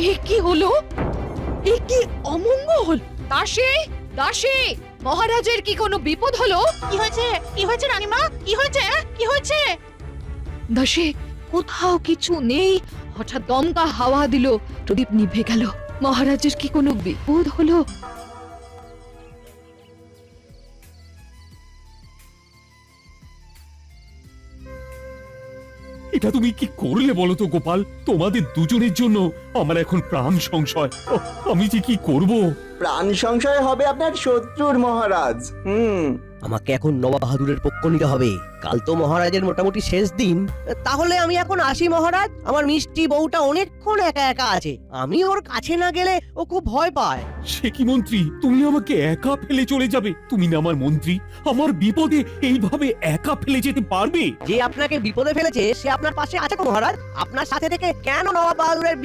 এ কি হলো? এ কি অমঙ্গল! দাসী, দাসী, মহারাজের কি কোনো বিপদ হলো? কি হয়েছে? কি হয়েছে রানীমা? কি হয়েছে? কি হয়েছে? দাসী, কোথাও কিছু নেই। হঠাৎ দমকা হাওয়া দিল, প্রদীপ নিভে গেল। মহারাজের কি কোনো বিপদ হলো? এটা তুমি কি করলে বলো তো গোপাল? তোমাদের দুজনের জন্য আমার এখন প্রাণ সংশয়। আমি যে কি করব? প্রাণ সংশয় হবে আপনার শত্রুর মহারাজ। আমাকে এখন নবাব বাহাদুরের পক্ষ নিতে হবে। কাল তো মহারাজের মোটামুটি শেষ দিন। তাহলে আমি এখন আসি মহারাজ। আমার মিষ্টি বউটা অনেকক্ষণ একা একা আছে, আমি ওর কাছে না গেলে ও খুব ভয় পায়। সে কি মন্ত্রী, তুমি আমাকে একা ফেলে চলে যাবে? তুমি না আমার মন্ত্রী, আমার বিপদে এইভাবে একা ফেলে যেতে পারবে? যে আপনাকে বিপদে ফেলেছে সে আপনার পাশে আছে তো মহারাজ। আপনার সাথে থেকে কেন নবাব বাহাদুরের